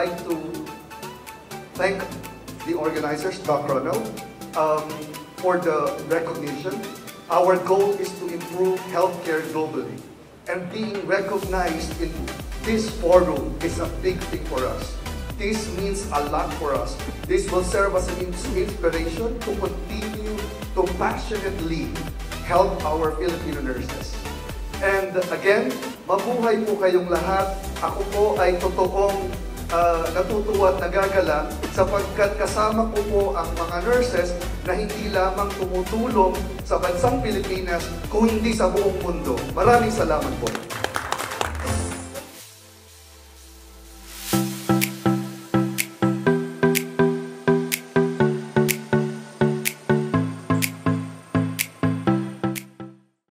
like to thank the organizers, Doc Ronald, for the recognition. Our goal is to improve healthcare globally. And being recognized in this forum is a big thing for us. This means a lot for us. This will serve as an inspiration to continue to passionately help our Filipino nurses. And again, mabuhay po kayong lahat. Ako po ay totoong natutuwa at nagagalang sapagkat kasama ko po ang mga nurses na hindi lamang tumutulong sa bansang Pilipinas kung hindi sa buong mundo. Maraming salamat po.